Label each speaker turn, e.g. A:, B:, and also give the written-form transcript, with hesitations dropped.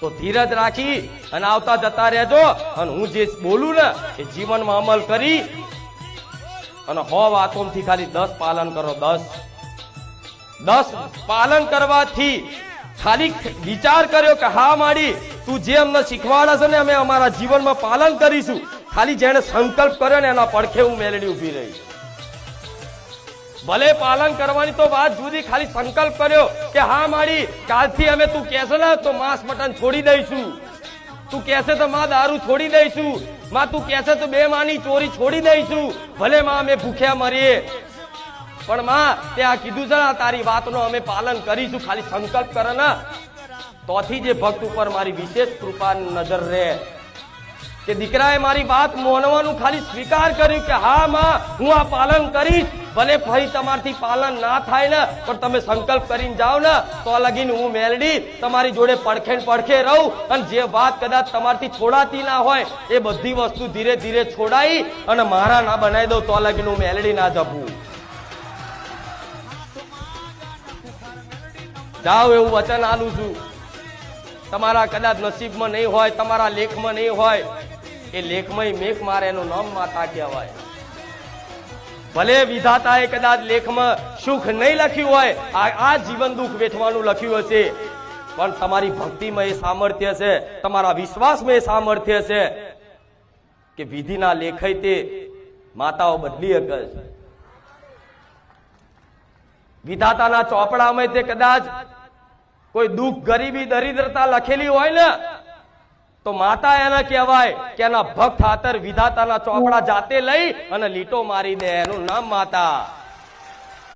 A: તો ધીરજ રાખી અને આવતા જતા રહેજો અને હું જે બોલું ને એ જીવનમાં અમલ કરી અને 100 વાતોમાંથી ખાલી 10 પાલન કરો. 10 પાલન કરવાથી ખાલી વિચાર કર્યો કે હા માડી તું જે અમને શીખવાડે છે ને અમે અમારા જીવનમાં પાલન કરીશું. ખાલી જેને સંકલ્પ કર્યો ને એના પડખે હું મેલડી ઉભી રહી. ભલે પાલન કરવાની તો વાત જુદી, ખાલી સંકલ્પ કર્યો કે હા માડી કાલથી અમે તું કહેશે ને તો માંસ મટન છોડી દઈશું, તું કહેશે તો માં દારૂ છોડી દઈશું, માં તું કહેશે તો 2 માની ચોરી છોડી દઈશું, ભલે માં અમે ભૂખ્યા મરીએ પણ માં ત્યાં કીધું છે ને તારી વાતનો અમે પાલન કરીશું. ખાલી સંકલ્પ કરે ને તોથી જે ભક્ત ઉપર મારી વિશેષ કૃપા નજર રહે કે દીકરાએ મારી વાત માનવાનું ખાલી સ્વીકાર કર્યું કે હા માં હું આ પાલન કરીશ. ભલે ફરી તમારથી પાલન ના થાય ને પણ તમે સંકલ્પ કરીને જાઓ ને તો લગીને હું મેલડી તમારી જોડે પડખે ને પડખે રહું અને જે વાત કદાચ તમારથી છોડાતી ના હોય એ બધી વસ્તુ ધીરે ધીરે છોડાઈ અને મારા ના બનાવી દઉં તો લગીને હું મેલડી ના જપું. જાઓ એવું વચન આલું છું. તમારા કદાચ નસીબમાં નહીં હોય, તમારા લેખમાં નહીં હોય, એ લેખમાં મેઘ મારે એનું નામ માતા કહેવાય. ભલે વિધાતાએ કદાચ લેખમાં સુખ નહીં લખ્યું હોય, આ જીવન દુઃખ વેઠવાનું લખ્યું હશે, પણ તમારી ભક્તિમાં એ સામર્થ્ય છે, તમારા વિશ્વાસમાં એ સામર્થ્ય છે કે વિધિના લેખય તે માતાઓ બદલી શકે છે. વિધાતાના ચોપડામાં તે કદાચ કોઈ દુઃખ, ગરીબી, દરિદ્રતા લખેલી હોય ને તો માતા એને કહેવાય કે એના ભક્ત ખાતર વિધાતાના ચોપડા જાતે લઈ અને લીટો મારી દે, એનું નામ માતા.